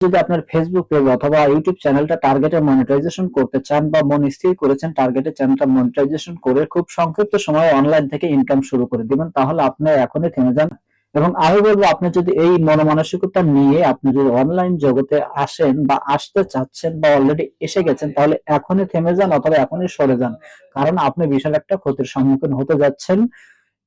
যদি আপনার Facebook page অথবা ইউটিউব চ্যানেলটা টার্গেটে মনিটাইজেশন করতে চান বা মন স্থির করেছেন টার্গেটে চ্যানেলটা মনিটাইজেশন করে খুব সংক্ষিপ্ত সময়ে অনলাইন থেকে ইনকাম শুরু করে দিবেন, তাহলে আপনি এখনই থেমে যান। এবং আমি বলবো, আপনি যদি এই মনোমানসিকতা নিয়ে আপনি যদি অনলাইন জগতে আসেন বা আসতে চাচ্ছেন বা অলরেডি এসে গেছেন, তাহলে এখনই থেমে যান অথবা এখনই সরে যান। কারণ আপনি বিশাল একটা ক্ষতির সম্মুখীন হতে যাচ্ছেন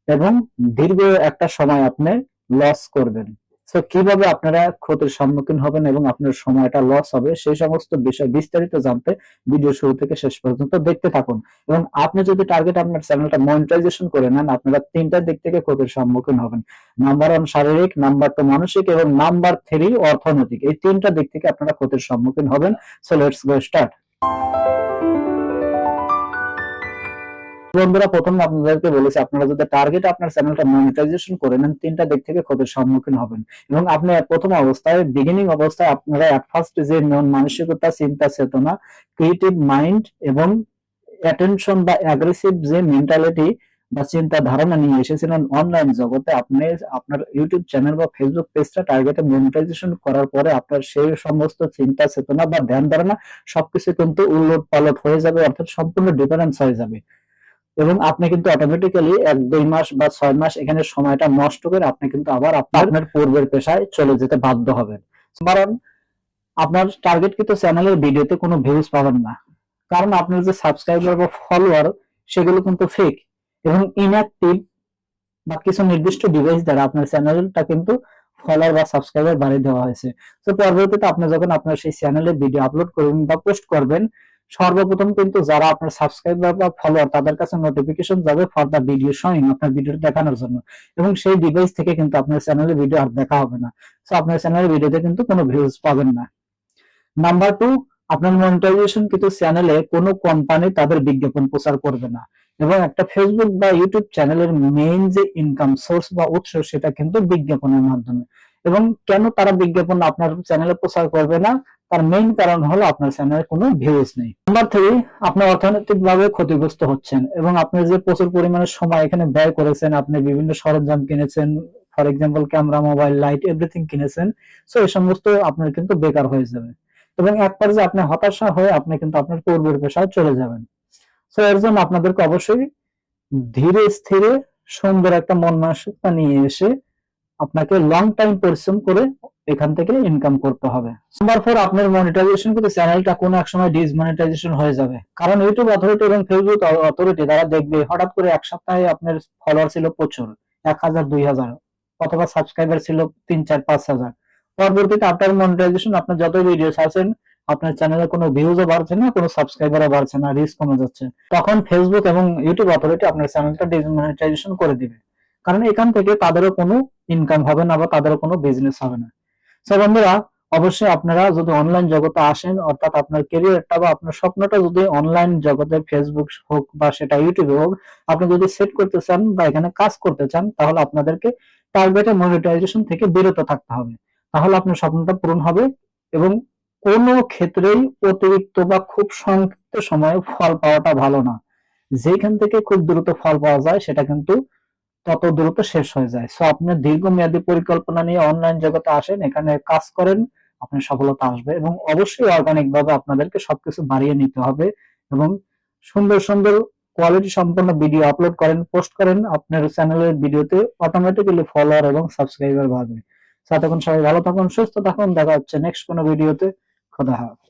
এবং দীর্ঘ একটা সময় আপনি লস করবেন। সো কিভাবে আপনারা ক্ষতির সম্মুখীন হবেন এবং আপনার সময়টা লস হবে সেই সমস্ত বিষয় বিস্তারিত জানতে ভিডিও শুরু থেকে শেষ পর্যন্ত দেখতে থাকুন। এবং আপনি যদি টার্গেট আপনার চ্যানেলটা মনিটাইজেশন করে নেন, আপনারা তিনটা দিক থেকে ক্ষতির সম্মুখীন হবেন। নাম্বার 1 শারীরিক, নাম্বার 2 মানসিক এবং নাম্বার 3 অর্থনৈতিক। এই তিনটা দিক থেকে আপনারা ক্ষতির সম্মুখীন হবেন। So let's go start. বন্ধুরা, প্রথমে আপনাদেরকে বলেছি, আপনারা যদি টার্গেট আপনার চ্যানেলটা মনিটাইজেশন করে নেন, তিনটা দিক থেকে ক্ষতির সম্মুখীন হবেন। এবং আপনি প্রথম অবস্থায়, বিগিনিং অবস্থায় আপনারা এট ফার্স্ট যে মন মানসিকতা, চিন্তা চেতনা, ক্রিয়েটিভ মাইন্ড এবং অ্যাটেনশন বা অ্যাগ্রেসিভ যে মেন্টালিটি বা চিন্তা ধারণা নিয়ে এসেছিলেন অনলাইন জগতে, আপনি আপনার ইউটিউব চ্যানেল বা ফেসবুক পেজটা টার্গেটে মনিটাইজেশন করার পরে আপনার সেই সমস্ত চিন্তা চেতনা বা ধ্যান ধারণা সবকিছু কিন্তু উলট পালট হয়ে যাবে, অর্থাৎ সম্পূর্ণ ডিফারেন্স হয়ে যাবে। এবং আপনি কিন্তু অটোমেটিক্যালি 1-2 মাস বা 6 মাস এখানে সময়টা নষ্ট করে আপনি কিন্তু আবার আপনার পূর্বের পেশায় চলে যেতে বাধ্য হবেন। কারণ আপনার টার্গেট কিন্তু চ্যানেলের ভিডিওতে কোনো ভিউজ পাবেন না, কারণ আপনার যে সাবস্ক্রাইবার বা ফলোয়ার সেগুলো কিন্তু ফেক এবং ইনঅ্যাক্টিভ বা কিছু নির্দিষ্ট ডিভাইস দ্বারা আপনার চ্যানেলটা কিন্তু ফলোয়ার বা সাবস্ক্রাইবার বাড়িয়ে দেওয়া হয়েছে। তো পরবর্তীতে আপনি যখন আপনার সেই চ্যানেলে ভিডিও আপলোড করবেন বা পোস্ট করবেন, সর্বপ্রথম কিন্তু যারা আপনার সাবস্ক্রাইবার বা ফলোয়ার, তাদের কাছে নোটিফিকেশন যাবে ফর দা ভিডিও শোয়িং, আপনার ভিডিও দেখানোর জন্য। এবং সেই ডিভাইস থেকে কিন্তু আপনার চ্যানেলে ভিডিও আর দেখা হবে না। সো আপনার চ্যানেলের ভিডিওতে কিন্তু কোনো ভিউজ পাবেন না। নাম্বার 2, আপনার মনিটাইজেশন কিন্তু চ্যানেলে কোনো কোম্পানি তাদের বিজ্ঞাপন প্রচার করবে না। এবং একটা ফেসবুক বা ইউটিউব চ্যানেলের মেইন যে ইনকাম সোর্স বা উৎস, সেটা কিন্তু বিজ্ঞাপনের মাধ্যমে। এবং কেন তারা বিজ্ঞাপন আপনার চ্যানেলে প্রচার করবে না? তার মেইন কারণ হলো আপনার চ্যানেলে কোনো ভিউজ নেই। নাম্বার 3, আপনি অর্থনৈতিকভাবে ক্ষতিগ্রস্ত হচ্ছেন এবং আপনি যে প্রচুর পরিমাণে সময় এখানে ব্যয় করেছেন, আপনি বিভিন্ন সরঞ্জাম কিনেছেন, for example camera, mobile, light, everything কিনেছেন। সো এই সমস্ত আপনার কিন্তু বেকার হয়ে যাবে এবং এক পর্যায়ে আপনি হতাশা হয়ে আপনি কিন্তু আপনার পূর্বের পেশায় চলে যাবেন। সো এর জন্য আপনাদেরকে অবশ্যই ধীরে স্থিরে সুন্দর একটা মন মানসিকতা নিয়ে এসে আপনাকে লং টাইম পরিশ্রম করে এখান থেকে ইনকাম করতে হবে। নাম্বার 4, আপনার মনিটাইজেশন কিন্তু চ্যানেলটা কোনো এক সময় ডিসমনিটাইজেশন হয়ে যাবে, কারণ ইউটিউব অথরিটি এবং ফেসবুক অথরিটি তারা দেখবে হঠাৎ করে এক সপ্তাহে আপনার ফলোয়ার ছিল প্রচুর, 1000-2000, অথবা সাবস্ক্রাইবার ছিল 3-4-5 হাজার। পরবর্তীতে আপনার মনিটাইজেশন, আপনার যত ভিডিও ছাড়ছেন, আপনার চ্যানেলে কোনো ভিউজও বাড়ছে না, কোনো সাবস্ক্রাইবারও বাড়ছে না, রিচ কমে যাচ্ছে, তখন ফেসবুক এবং ইউটিউব অথরিটি আপনার চ্যানেলটা ডিসমনিটাইজেশন করে দিবে। কারণ এখান থেকে তাদেরও কোনো ইনকাম হবে না বা তাদেরও কোনো বিজনেস হবে না। সো বন্ধুরা, অবশ্যই আপনারা যদি অনলাইন জগতে আসেন, অর্থাৎ আপনার ক্যারিয়ারটা বা আপনার স্বপ্নটা যদি অনলাইন জগতে ফেসবুক হোক বা সেটা ইউটিউবে হোক, আপনি যদি সেট করতে চান বা এখানে কাজ করতে চান, তাহলে আপনাদেরকে টার্গেটে মনিটাইজেশন থেকে বিরত থাকতে হবে। তাহলে আপনার স্বপ্নটা পূরণ হবে এবং কোনো ক্ষেত্রেই অতিরিক্ত বা খুব সংক্ষিপ্ত সময়ে ফল পাওয়াটা ভালো না। যেখান থেকে খুব দ্রুত ফল পাওয়া যায় সেটা কিন্তু তত দ্রুত শেষ হয়ে যায়। সো আপনি দীর্ঘমেয়াদী পরিকল্পনা নিয়ে অনলাইন জগতে আসেন, এখানে কাজ করেন, আপনার সফলতা আসবে। এবং অবশ্যই অর্গানিক ভাবে আপনাদেরকে সবকিছু বাড়িয়ে নিতে হবে এবং সুন্দর সুন্দর কোয়ালিটি সম্পন্ন ভিডিও আপলোড করেন, পোস্ট করেন, আপনার চ্যানেলের ভিডিওতে অটোমেটিক্যালি ফলোয়ার এবং সাবস্ক্রাইবার বাড়বে। ততক্ষণ সবাই ভালো থাকুন, সুস্থ থাকুন, দেখা হচ্ছে নেক্সট কোনো ভিডিওতে। খোদা হাফেজ।